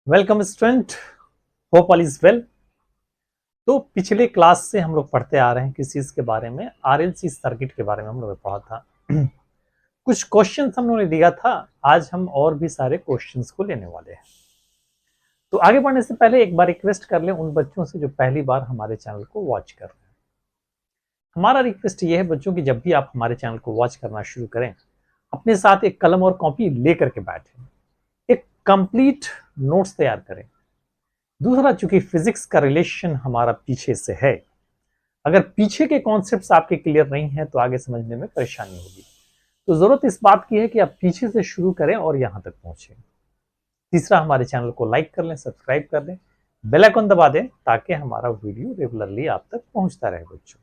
Welcome student, hope all is well. तो पिछले class से हम लोग पढ़ते आ रहे हैं किस चीज के बारे में, आरएलसी सर्किट के बारे में हम लोग ने पढ़ा था। कुछ क्वेश्चंस हम लोगों ने लिया था। आज हम और भी सारे क्वेश्चंस को लेने वाले हैं। तो आगे बढ़ने से पहले एक बार रिक्वेस्ट कर लें उन बच्चों से जो पहली बार हमारे चैनल को वॉच कर रहे हैं। हमारा रिक्वेस्ट ये है बच्चों की जब भी आप हमारे चैनल को वॉच करना शुरू करें, अपने साथ एक कलम और कॉपी लेकर के बैठें, एक कंप्लीट नोट्स तैयार करें। दूसरा, चूंकि फिजिक्स का रिलेशन हमारा पीछे से है, अगर पीछे के कॉन्सेप्ट्स आपके क्लियर नहीं है तो आगे समझने में परेशानी होगी। तो जरूरत इस बात की है कि आप पीछे से शुरू करें और यहां तक पहुंचे। तीसरा, हमारे चैनल को लाइक कर लें, सब्सक्राइब कर लें, बेल आइकन दबा दें ताकि हमारा वीडियो रेगुलरली आप तक पहुंचता रहे बच्चों।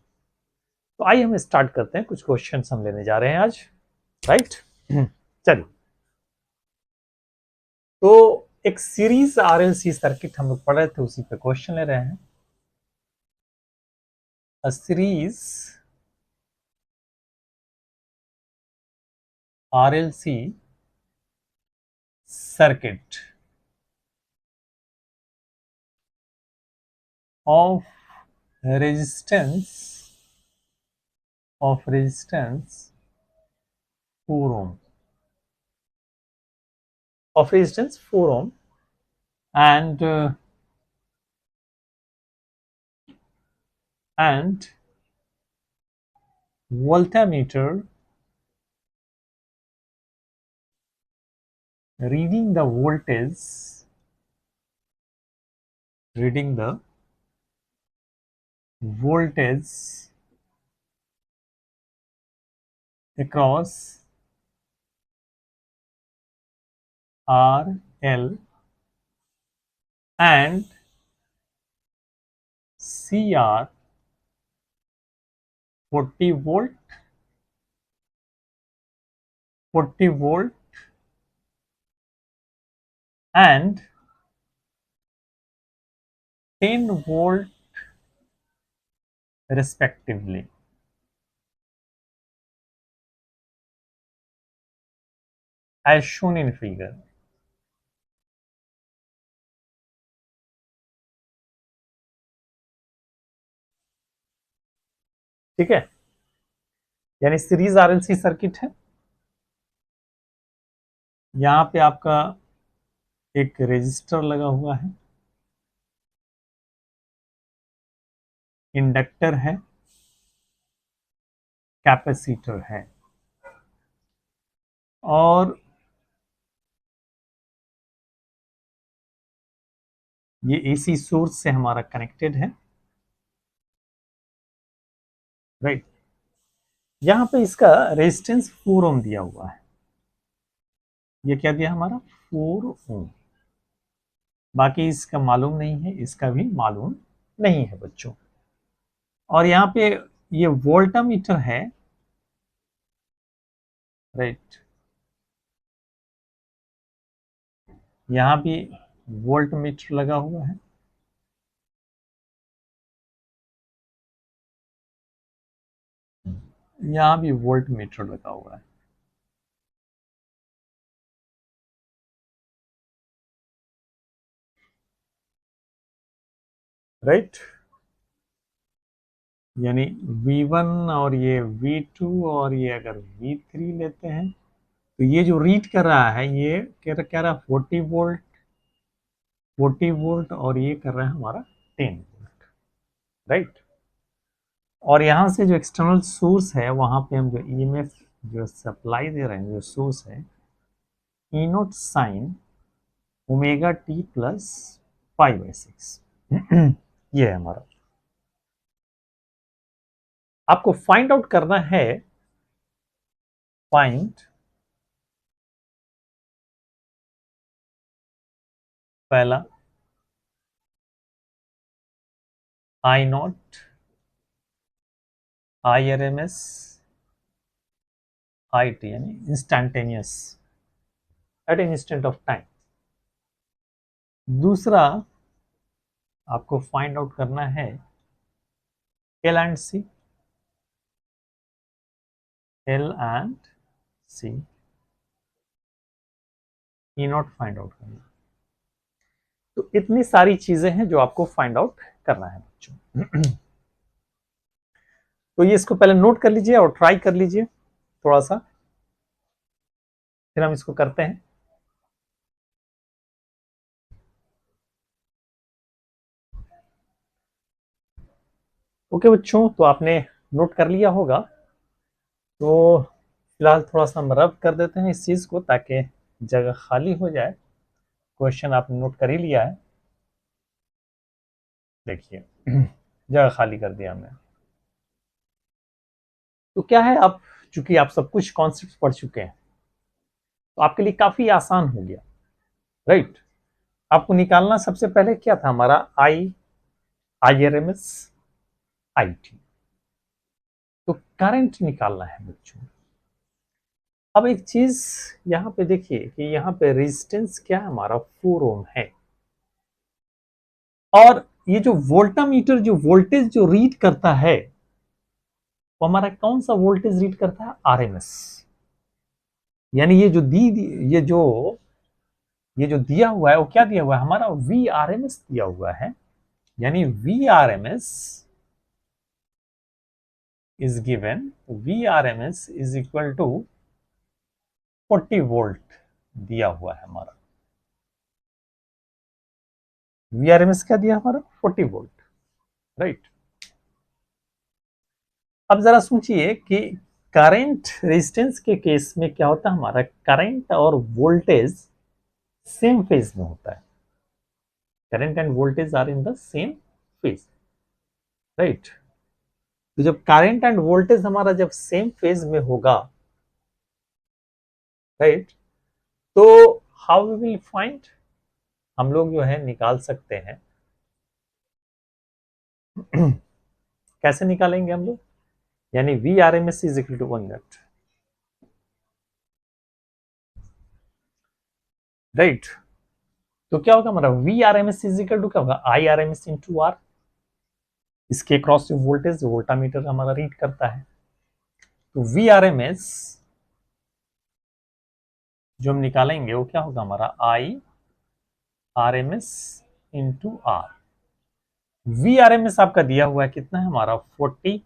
तो आइए हम स्टार्ट करते हैं। कुछ क्वेश्चन हम लेने जा रहे हैं आज, राइट। चलिए, तो एक सीरीज आरएलसी सर्किट हम लोग पढ़ रहे थे, उसी पे क्वेश्चन ले रहे हैं। A series RLC circuit of resistance 4 ohm, and and voltmeter reading the voltage across RL and CR 40 volt 40 volt and 10 volt respectively, as shown in figure। ठीक है, यानी सीरीज आरएलसी सर्किट है। यहां पे आपका एक रेजिस्टर लगा हुआ है, इंडक्टर है, कैपेसिटर है, और ये एसी सोर्स से हमारा कनेक्टेड है, राइट। यहां पे इसका रेजिस्टेंस 4 ओम दिया हुआ है। ये क्या दिया हमारा, 4 ओम। बाकी इसका मालूम नहीं है, इसका भी मालूम नहीं है बच्चों। और यहाँ पे ये वोल्टामीटर है, राइट। यहाँ भी वोल्ट मीटर लगा हुआ है, यहाँ भी वोल्ट मीटर लगा हुआ है, राइट। यानी V1 और ये V2 और ये अगर V3 लेते हैं तो ये जो रीड कर रहा है ये कह रहा है 40 वोल्ट और ये कर रहा है हमारा 10 वोल्ट, राइट। और यहाँ से जो एक्सटर्नल सोर्स है वहां पे हम जो ईएमएफ जो सप्लाई दे रहे हैं, जो सोर्स है, E naught sine omega t plus 5/6 ये है हमारा। आपको फाइंड आउट करना है, फाइंड पहला I naught, I R M S, I T, यानी instantaneous, at instant of time. दूसरा आपको फाइंड आउट करना है L and C, L and C, E naught find out करना। तो इतनी सारी चीजें हैं जो आपको फाइंड आउट करना है बच्चों। तो ये इसको पहले नोट कर लीजिए और ट्राई कर लीजिए थोड़ा सा, फिर हम इसको करते हैं। ओके बच्चों, तो आपने नोट कर लिया होगा। तो फिलहाल थोड़ा सा हम रब कर देते हैं इस चीज को ताकि जगह खाली हो जाए। क्वेश्चन आपने नोट कर ही लिया है, देखिए जगह खाली कर दिया हमने। तो क्या है, अब चूंकि आप सब कुछ कॉन्सेप्ट पढ़ चुके हैं तो आपके लिए काफी आसान हो गया, राइट। आपको निकालना सबसे पहले क्या था, हमारा IRMS IT। तो करंट निकालना है बच्चों। अब एक चीज यहां पे देखिए कि यहां पे रेजिस्टेंस क्या है, हमारा 4 ओम है। और ये जो वोल्टामीटर जो वोल्टेज जो रीड करता है वो हमारा कौन सा वोल्टेज रीड करता है, RMS। यानी ये जो दिया हुआ है वो क्या दिया हुआ है, हमारा VRMS दिया हुआ है। यानी VRMS is equal to 40 volt दिया हुआ है हमारा। VRMS क्या दिया हमारा, 40 वोल्ट, राइट। अब जरा सोचिए कि करंट रेजिस्टेंस के केस में क्या होता है, हमारा करंट और वोल्टेज सेम फेज में होता है। Current and voltage are in the same phase, right. तो जब करंट एंड वोल्टेज हमारा जब सेम फेज में होगा, राइट, तो हाउ वी विल फाइंड, हम लोग जो है निकाल सकते हैं। कैसे निकालेंगे हम लोग, यानी VRMS is equal to 1 unit, right. तो क्या होगा हमारा VRMS इज इक्वल टू क्या होगा, IRMS इंटू R। इसके क्रॉस जो वोल्टेज वोल्टामीटर हमारा रीड करता है। तो VRMS जो हम निकालेंगे वो क्या होगा, हमारा IRMS इंटू R। VRMS आपका दिया हुआ है कितना है, हमारा 40।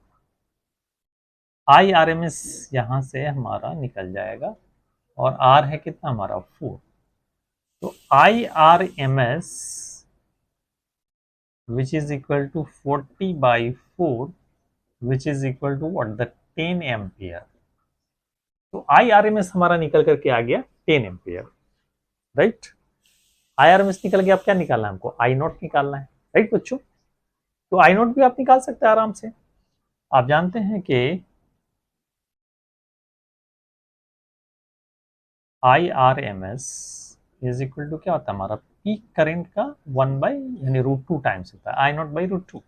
IRMS यहां से हमारा निकल जाएगा और R है कितना, हमारा 4। तो IRMS which is equal to 40 by 4 which is equal to what, the 10 ampere. तो IRMS हमारा निकल करके आ गया 10 एम्पियर, राइट। IRMS निकल गया, अब क्या निकालना है हमको, I नॉट निकालना है, राइट बच्चों। तो I नॉट भी आप निकाल सकते हैं आराम से। आप जानते हैं कि IRMS इज इक्वल टू क्या होता है, हमारा पीक करंट का 1 बाई यानी √2 टाइम्स होता है, I nought by √2,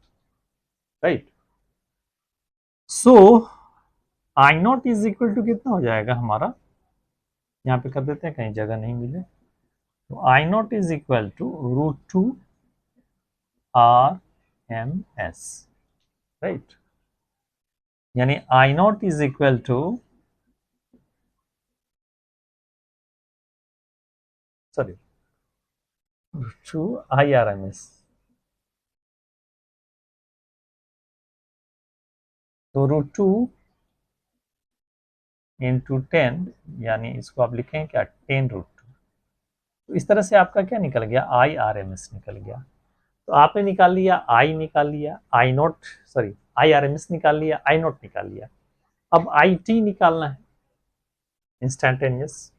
right. So I nought is equal to कितना हो जाएगा हमारा, यहाँ पे कर देते हैं कहीं जगह नहीं मिले। तो I nought is equal to √2 RMS, right. यानी I nought is equal to, sorry, to IRMS। तो √2 इंटू 10, यानी इसको आप लिखें क्या, 10√2। तो इस तरह से आपका क्या निकल गया, IRMS निकल गया। तो आपने निकाल लिया, I निकाल लिया, I नॉट, सॉरी, IRMS निकाल लिया, I नॉट निकाल लिया। अब IT निकालना है इंस्टेंटेनियस।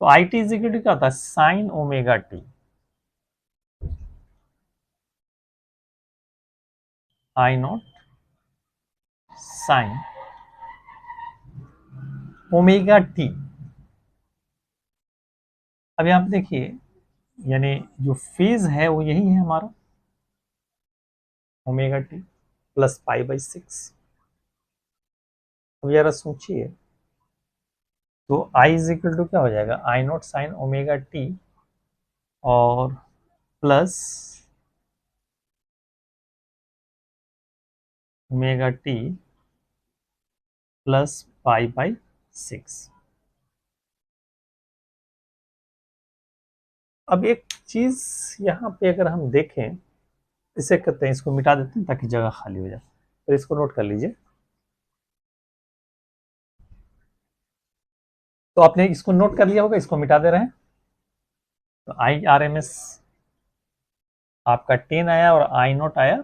तो IT इज इक्वल टू क्या होता है, sign omega T. I not sign omega T. अब यहाँ पे देखिए, यानी जो फेज है वो यही है हमारा, ओमेगा टी प्लस π/6। अब जरा सोचिए, तो I इज इक्वल टू क्या हो जाएगा, I not sign omega T और प्लस ओमेगा टी प्लस π/6। अब एक चीज यहाँ पे अगर हम देखें, इसे करते हैं, इसको मिटा देते हैं ताकि जगह खाली हो जाए, तो इसको नोट कर लीजिए। तो आपने इसको नोट कर लिया होगा, इसको मिटा दे रहे हैं। तो IRMS आपका 10 आया और I0 आया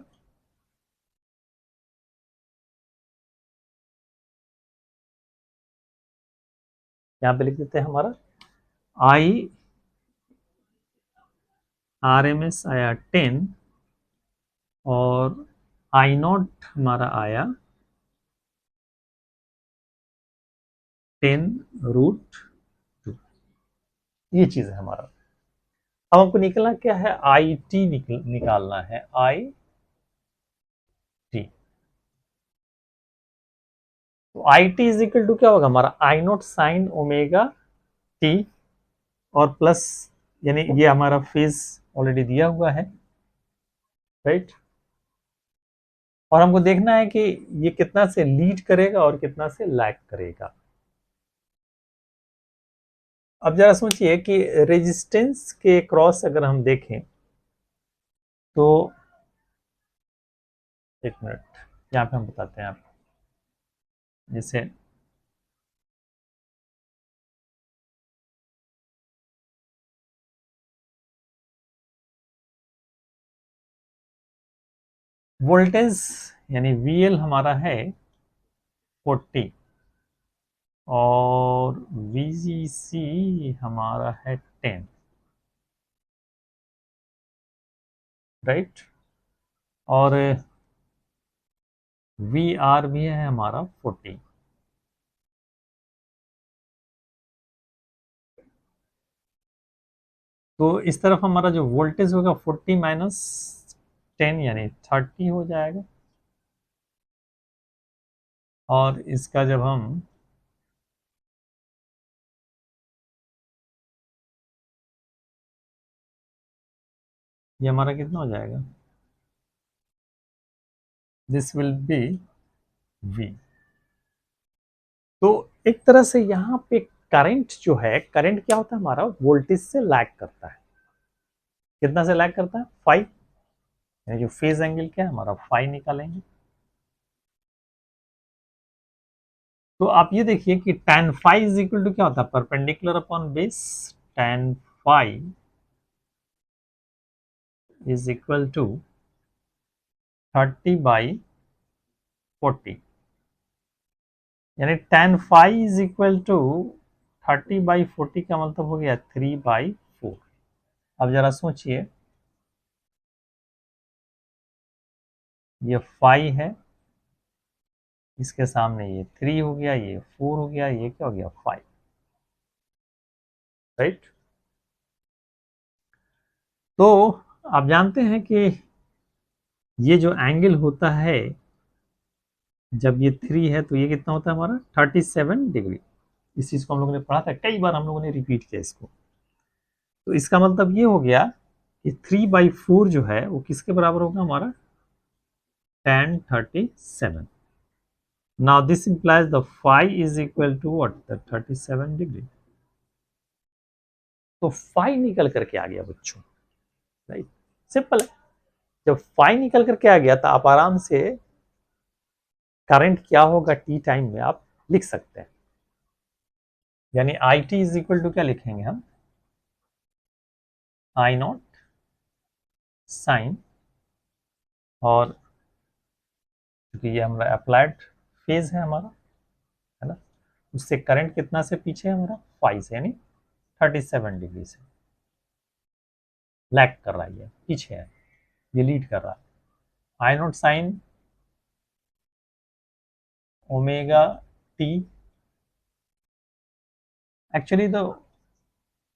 यहाँ पे लिख देते हैं हमारा IRMS आया 10 और I0 हमारा आया 10√2। ये चीज है हमारा। अब हमको निकलना क्या है, IT निकालना है, IT। तो IT इज इक्वल टू क्या होगा हमारा, I0 साइन ओमेगा टी और प्लस, यानी ये हमारा फेज ऑलरेडी दिया हुआ है, राइट। और हमको देखना है कि ये कितना से लीड करेगा और कितना से लैग करेगा। अब जरा सोचिए कि रेजिस्टेंस के क्रॉस अगर हम देखें तो, एक मिनट, यहाँ पे हम बताते हैं आपको। जैसे वोल्टेज यानी VL हमारा है 40 और VCC हमारा है 10, राइट। और VR भी है हमारा 40। तो इस तरफ हमारा जो वोल्टेज होगा 40 माइनस 10 यानी 30 हो जाएगा। और इसका जब हम ये हमारा कितना हो जाएगा, दिस विल बी V। तो एक तरह से यहाँ पे करंट जो है, करंट क्या होता है हमारा, वोल्टेज से लैग करता है। कितना से लैग करता है, 5, यानी जो फेज एंगल क्या है हमारा 5 निकालेंगे। तो आप ये देखिए कि tan five is equal to क्या होता है, perpendicular upon base, tan five is equal to 30/40, यानी tan five is equal to 30/40 का मतलब हो गया 3/4। अब जरा सोचिए, ये 5 है, इसके सामने ये 3 हो गया, ये 4 हो गया, ये क्या हो गया 5, राइट। तो आप जानते हैं कि ये जो एंगल होता है, जब ये 3 है तो ये कितना होता है हमारा 37 डिग्री। इस चीज को हम लोगों ने पढ़ा था, कई बार हम लोगों ने रिपीट किया इसको। तो इसका मतलब ये हो गया कि 3/4 जो है वो किसके बराबर होगा हमारा, tan 37। Now this implies the phi is equal to what, the 37 degree. तो फाई निकल करके आ गया बच्चों, राइट, सिंपल है। जब फाई निकल करके आ गया तो आप आराम से करंट क्या होगा टी टाइम में आप लिख सकते हैं। यानी I T is equal to क्या लिखेंगे हम, I0 साइन, और क्योंकि ये हमारा अप्लाइड फेज है हमारा, है ना, उससे करंट कितना से पीछे है हमारा 5 से, यानी 37 डिग्री से लैग कर रहा है, ये पीछे है, ये लीड कर रहा है। I0 sign omega T, actually the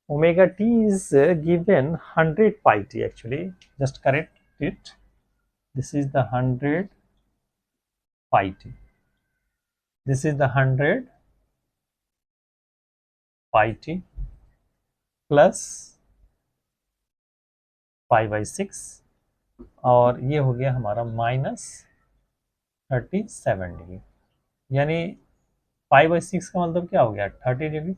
omega t is given 100 pi t, actually just correct it, this is the 100 pi t, this is the 100 pi t plus 5/6, और ये हो गया हमारा -37 डिग्री, यानी 5/6 का मतलब क्या हो गया 30 डिग्री।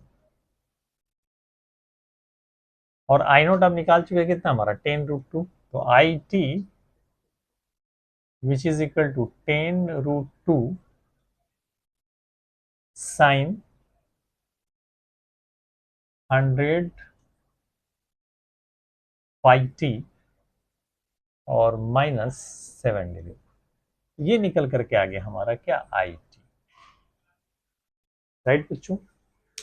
और आई नोट अब निकाल चुके हैं कितना हमारा 10√2, तो I t which is equal to 10√2 sine 100 pi t और माइनस 7 डिग्री। ये निकल करके आ गया हमारा क्या, आई टी। राइट बच्चों,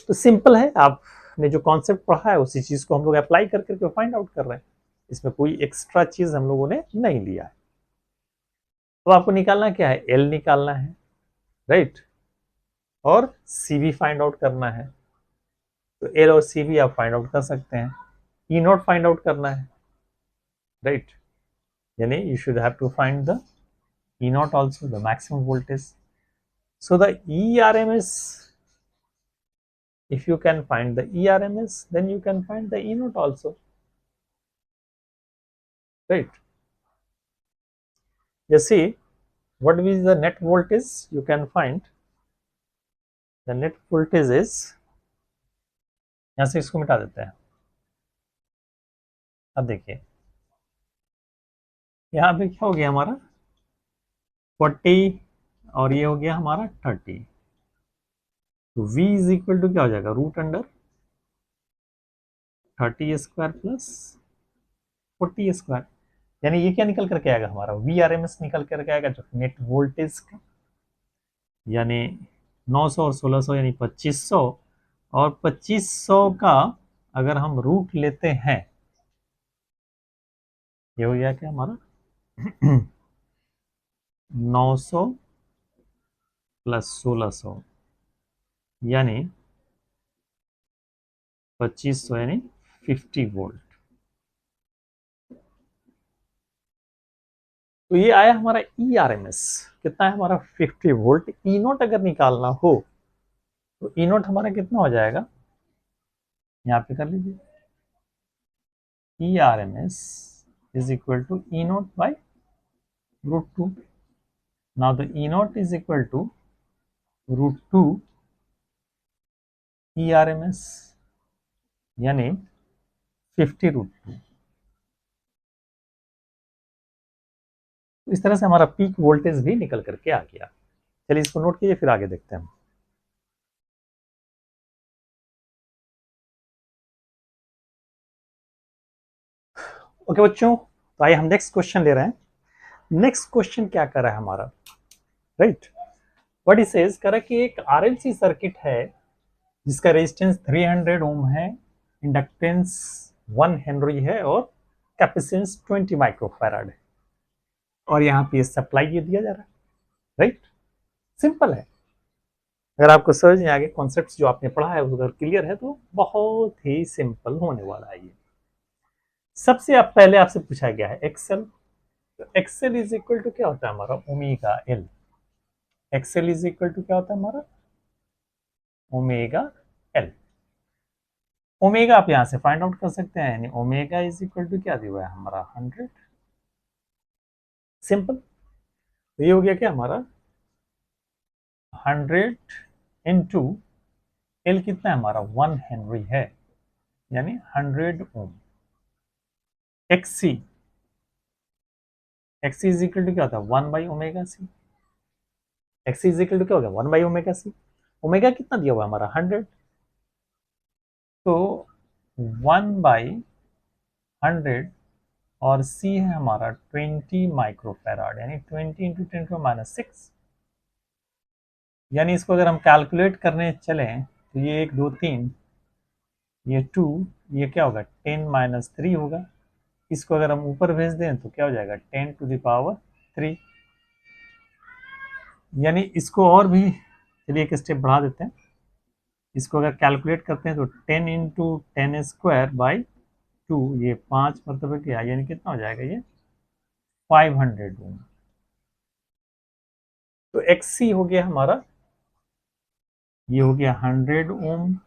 तो सिंपल है, आपने जो कॉन्सेप्ट पढ़ा है उसी चीज को हम लोग अप्लाई कर करके फाइंड आउट कर रहे हैं, इसमें कोई एक्स्ट्रा चीज हम लोगों ने नहीं लिया है। तो आपको निकालना क्या है, एल निकालना है, राइट, और सी भी फाइंड आउट करना है। तो एल और सी भी आप फाइंड आउट कर सकते हैं। ई नॉट फाइंड आउट करना है, राइट, यानी you should have to find the E nought also, the maximum voltage. So the ERMS, if you can find the ERMS, then you can find the E naught also, right? You see, what is the net voltage? You can find the net voltage is, यहां से इसको मिटा देते हैं। अब देखिए यहाँ पे क्या हो गया हमारा 40 और ये हो गया हमारा 30, तो V इज इक्वल टू क्या हो जाएगा, root under 30 square plus 40 square, यानी ये क्या निकल करके आएगा हमारा VRMS निकल करके आएगा जो नेट वोल्टेज का, यानी 900 और 1600 यानी 2500, और 2500 का अगर हम रूट लेते हैं, ये हो गया क्या हमारा 900 प्लस 1600 यानी 2500 यानी 50 वोल्ट। तो ये आया हमारा ERMS, कितना है हमारा 50 वोल्ट। ई नोट अगर निकालना हो तो ई नोट हमारा कितना हो जाएगा, यहाँ पे कर लीजिए, ERMS is equal to E naught by root 2. Now the E naught is equal to root 2 ERMS, यानी 50√2। तो इस तरह से हमारा पीक वोल्टेज भी निकल करके आ गया। चलिए इसको नोट कीजिए, फिर आगे देखते हैं। ओके बच्चों, तो आइए हम नेक्स्ट क्वेश्चन ले रहे हैं। नेक्स्ट क्वेश्चन क्या कर रहा है हमारा, राइट, व्हाट इट सेज, कर रहा है कि एक RLC सर्किट है जिसका रेजिस्टेंस 300 ओम है, इंडक्टेंस 1 हेनरी है और कैपेसिटेंस 20 माइक्रोफैराड है, और यहाँ पे सप्लाई ये दिया जा रहा है, राइट। सिंपल है, अगर आपको समझ में आगे कॉन्सेप्ट्स जो आपने पढ़ा है अगर क्लियर है तो बहुत ही सिंपल होने वाला है ये। सबसे पहले आपसे पूछा गया है एक्सएल, तो एक्सएल इज इक्वल टू क्या होता है हमारा omega L. X L is equal to क्या होता है हमारा ओमेगा एल। ओमेगा आप यहां से फाइंड आउट कर सकते हैं, यानी ओमेगा इज इक्वल टू क्या दिया हुआ है हमारा 100। सिंपल, तो ये हो गया क्या हमारा 100 इंटू एल कितना है हमारा 1 हेनरी है, यानी 100 ohm. X C, X C is equal to क्या होता है 1 by omega C. X C is equal to क्या हो गया 1 बाई ओमेगा सी। ओमेगा कितना दिया हुआ है हमारा 100, तो 1 बाई 100 और सी है हमारा 20 माइक्रोफैराड, यानी 20 इंटू 10⁻⁶। यानी इसको अगर हम कैलकुलेट करने चलें तो ये 1 2 3, ये 2, ये क्या होगा 10⁻3 होगा। इसको अगर हम ऊपर भेज दें तो क्या हो जाएगा 10⁻3, यानी इसको और भी चलिए एक स्टेप बढ़ा देते हैं। इसको अगर कैलकुलेट करते हैं तो 10 इंटू 10 स्क्वायर बाई 2, ये 5 मतलब क्या, यानी कितना हो जाएगा ये 500 ओम। तो एक्सी हो गया हमारा, ये हो गया 100 ओम,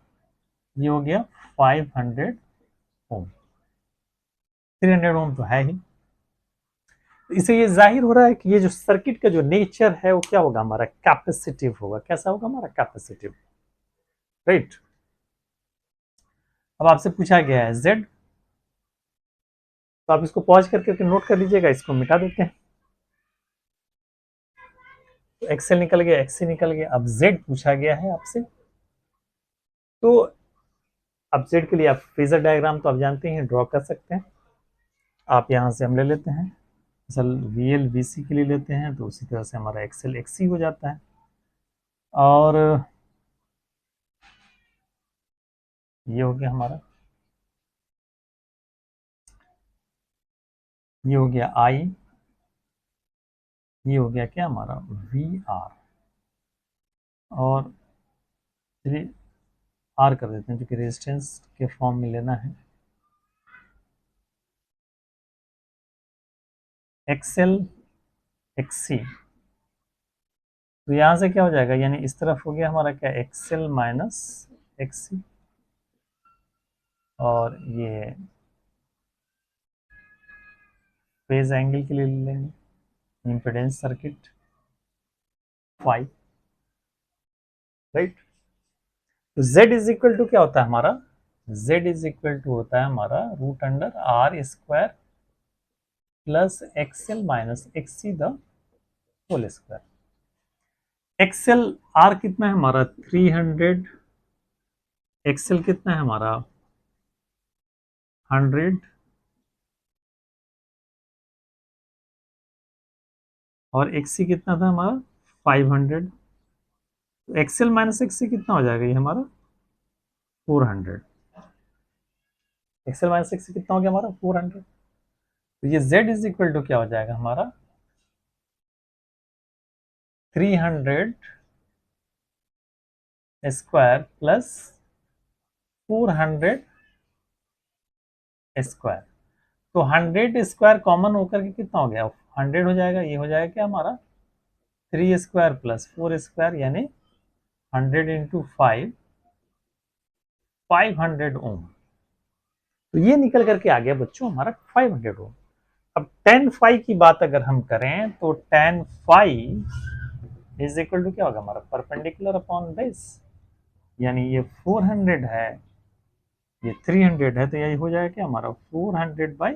ये हो गया 500 ओम। 300 ओम तो है ही, तो इसे ये जाहिर हो रहा है कि ये जो सर्किट का जो नेचर है वो क्या होगा हमारा कैपेसिटिव होगा। कैसा होगा हमारा कैपेसिटिव, राइट। अब आपसे पूछा गया है जेड, तो आप इसको पॉज करके नोट कर लीजिएगा, इसको मिटा देते हैं। तो एक्सएल निकल गया, एक्ससी निकल गया। अब जेड पूछा गया है आपसे, तो अब जेड के लिए आप फेजर डायग्राम तो आप जानते हैं ड्रॉ कर सकते हैं। आप यहां से हम ले लेते हैं, असल वी एल वी सी के लिए लेते हैं, तो उसी तरह से हमारा एक्सएल एक्ससी हो जाता है। और ये हो गया हमारा, ये हो गया आई, ये हो गया क्या हमारा वी आर, और चलिए आर कर देते हैं क्योंकि रेजिस्टेंस के फॉर्म में लेना है। एक्सएल एक्ससी, तो यहां से क्या हो जाएगा, यानी इस तरफ हो गया हमारा क्या एक्सएल माइनस एक्ससी, और ये फेज एंगल के लिए ले लेंगे इम्पीडेंस सर्किट फाइव, राइट। तो Z इज इक्वल टू क्या होता है हमारा, Z इज इक्वल टू होता है हमारा root under R square plus X L minus X C the whole square. X L R कितना है हमारा 300, एक्सएल कितना है हमारा 100, और एक्ससी कितना था हमारा 500। तो एक्सएल माइनस एक्ससी कितना हो जाएगा, ये हमारा 400। एक्सएल माइनस एक्ससी कितना हो गया हमारा 400। तो ये Z इज इक्वल टू क्या हो जाएगा हमारा 300 स्क्वायर प्लस 400 स्क्वायर। तो 100 स्क्वायर कॉमन होकर के कितना हो गया 100 हो जाएगा। ये हो जाएगा क्या हमारा 3 स्क्वायर प्लस 4 स्क्वायर, यानी 100 इंटू 5, 500 ओम। तो ये निकल करके आ गया बच्चों हमारा 500 ओम। अब tan फाई की बात अगर हम करें तो tan phi is equal to क्या होगा हमारा परपेंडिकुलर अपॉन बेस, यानी ये 400 है, ये 300 है, तो यही हो जाएगा क्या हमारा 400 बाई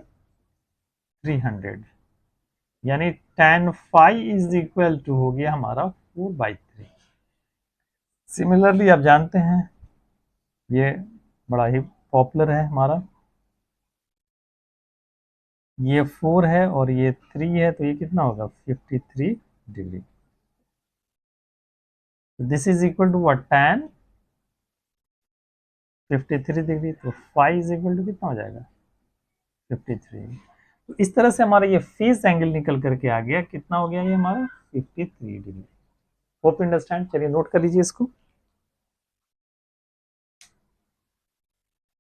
300, यानी tan phi is equal to हो गया हमारा 4/3। सिमिलरली आप जानते हैं ये बड़ा ही पॉपुलर है हमारा, ये 4 है और ये 3 है, तो ये कितना होगा 53 degree. This is equal to what tan 53 degree, तो फाई इज इक्वल टू कितना हो जाएगा 53। तो इस तरह से हमारा ये फेस एंगल निकल करके आ गया, कितना हो गया ये हमारा 53 डिग्री। Hope understand. चलिए नोट कर लीजिए इसको।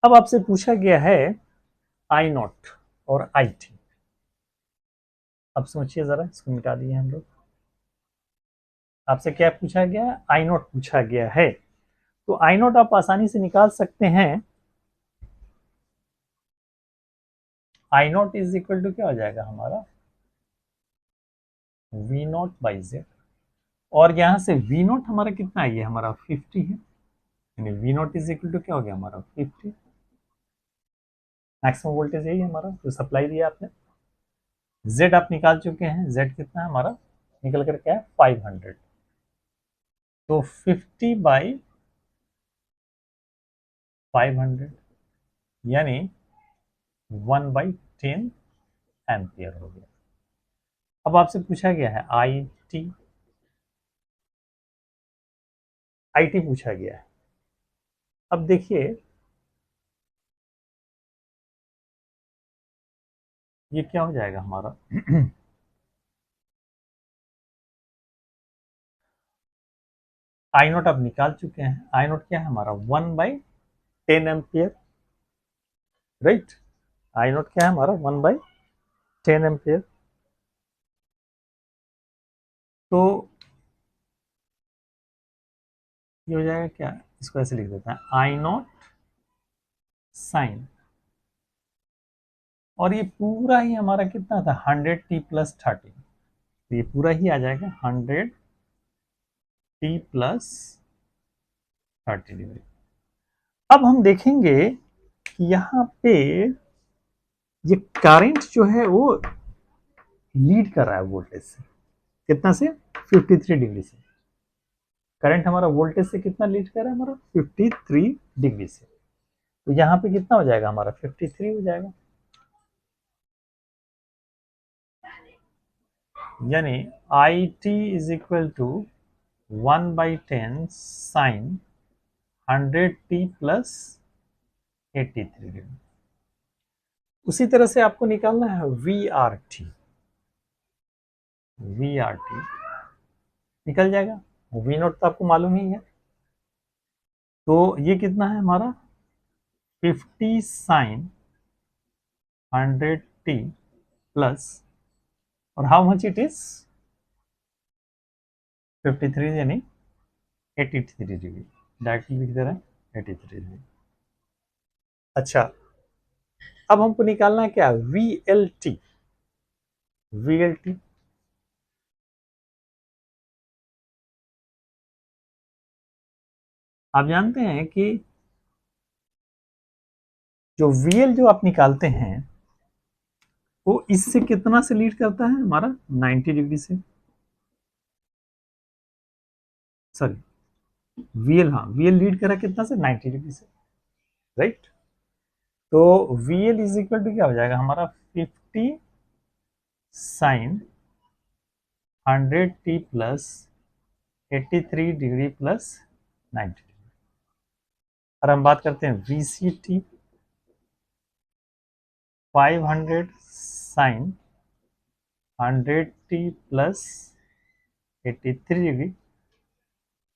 अब आपसे पूछा गया है आई नॉट और आई टी। अब सोचिए जरा, इसको मिटा दिए हम लोग। आपसे क्या पूछा गया है, आई नॉट पूछा गया है। तो आई नॉट आप आसानी से निकाल सकते हैं। आई नॉट इज इक्वल टू क्या हो जाएगा हमारा वी नॉट बाई जेड, और यहां से वी नॉट हमारा कितना है, ये हमारा 50 है, यानी V naught is equal to क्या हो गया हमारा 50। मैक्सिमम वोल्टेज यही है हमारा जो सप्लाई दिया आपने। जेड आप निकाल चुके हैं, जेड कितना है हमारा निकल कर क्या है 500। तो 50 बाई 500 यानी 1/10 एम्पियर हो गया। अब आपसे पूछा गया है आई टी, आई टी पूछा गया है। अब देखिए ये क्या हो जाएगा हमारा आई नोट अब निकाल चुके हैं। आई नोट क्या है हमारा 1/10 एम्पियर, राइट। आई नोट क्या है हमारा 1/10 एम्पियर। तो ये हो जाएगा क्या, इसको ऐसे लिख देते हैं आई नोट साइन, और ये पूरा ही हमारा कितना था 100t प्लस 30, तो ये पूरा ही आ जाएगा 100t प्लस 30 डिग्री। अब हम देखेंगे कि यहाँ पे ये करंट जो है वो लीड कर रहा है वोल्टेज से, कितना से 53 डिग्री से। करंट हमारा वोल्टेज से कितना लीड कर रहा है, हमारा 53 डिग्री से। तो यहाँ पे कितना हो जाएगा हमारा 53 हो जाएगा, यानी I T is equal to 1/10 sine 100t plus 83 degree. उसी तरह से आपको निकालना है V R T, V R T निकल जाएगा। वी नोट तो आपको मालूम ही है, तो ये कितना है हमारा 50 साइन 100t प्लस, और हाउ मच इट इज 53 यानी 83 डिग्री, डायरेक्टली लिख दे रहे हैं 83 डिग्री। अच्छा, अब हमको निकालना है क्या, V L T. V L T आप जानते हैं कि जो वीएल जो आप निकालते हैं वो इससे कितना से लीड करता है हमारा 90 डिग्री से, सॉरी वीएल, हाँ वीएल लीड कर रहा है कितना से 90 डिग्री से, राइट। तो वीएल इज इक्वल टू क्या हो जाएगा हमारा 50 sine 100t plus 83 degree plus 90 degree. और हम बात करते हैं VCT 500 sign 100t plus 83 degree,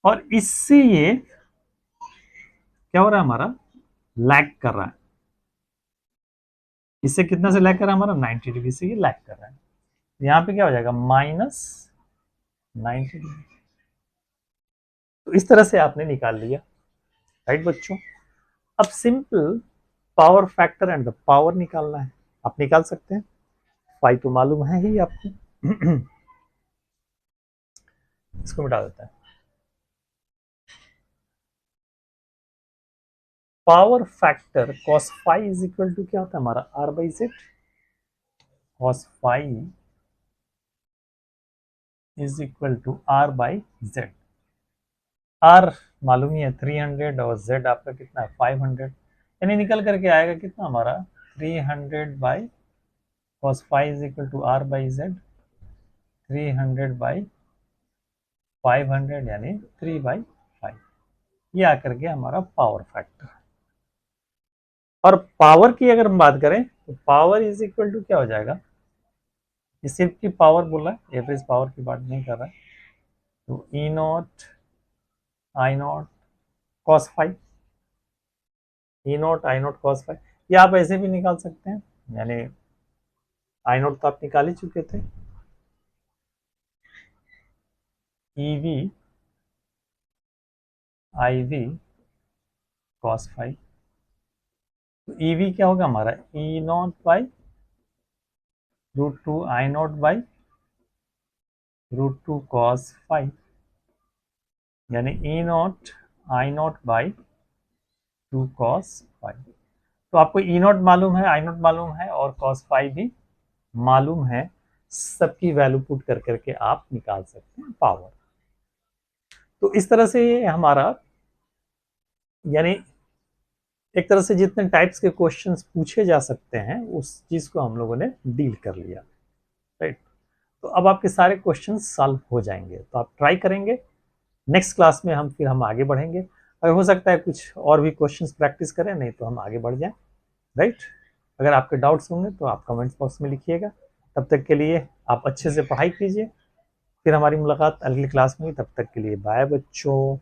और इससे ये क्या हो रहा है हमारा लैग कर रहा है, इससे कितना से लैग कर रहा है हमारा 90 डिग्री से ये लैग कर रहा है। यहाँ पे क्या हो जाएगा माइनस 90 डिग्री। तो इस तरह से आपने निकाल लिया, राइट बच्चों। अब simple power factor and the power निकालना है, आप निकाल सकते हैं, फाई तो मालूम है ही आपको। इसको मिटा देता है। Power factor cos phi is equal to क्या होता है हमारा r by Z, cos phi is equal to r by Z. r मालूम ही है 300 और z आपका कितना है 500, यानी निकल करके आएगा कितना हमारा 300 by cos phi is equal to r by Z, 300 by 500 यानी 3/5। ये आकर के हमारा पावर फैक्टर। और पावर की अगर हम बात करें तो पावर इज इक्वल टू क्या हो जाएगा, ये सिर्फ की पावर बोला है, एवरेज पावर की बात नहीं कर रहा है। तो E naught I naught cos five, E naught I naught cos five, ये आप ऐसे भी निकाल सकते हैं, यानी आई नॉट तो आप निकाल ही चुके थे, E V I V cos five. तो ई वी क्या होगा हमारा E naught by √2 I naught by √2 cos five, यानी E naught I naught by 2 cos five. तो आपको ई नॉट मालूम है, आई नॉट मालूम है और कॉस फाइव भी मालूम है, सबकी वैल्यू पुट कर करके आप निकाल सकते हैं पावर। तो इस तरह से हमारा, यानी एक तरह से जितने टाइप्स के क्वेश्चंस पूछे जा सकते हैं उस चीज को हम लोगों ने डील कर लिया, राइट। तो अब आपके सारे क्वेश्चंस सॉल्व हो जाएंगे, तो आप ट्राई करेंगे, नेक्स्ट क्लास में हम आगे बढ़ेंगे। अगर हो सकता है कुछ और भी क्वेश्चंस प्रैक्टिस करें, नहीं तो हम आगे बढ़ जाएं, राइट। अगर आपके डाउट्स होंगे तो आप कमेंट्स बॉक्स में लिखिएगा। तब तक के लिए आप अच्छे से पढ़ाई कीजिए, फिर हमारी मुलाकात अगली क्लास में, तब तक के लिए बाय बच्चों।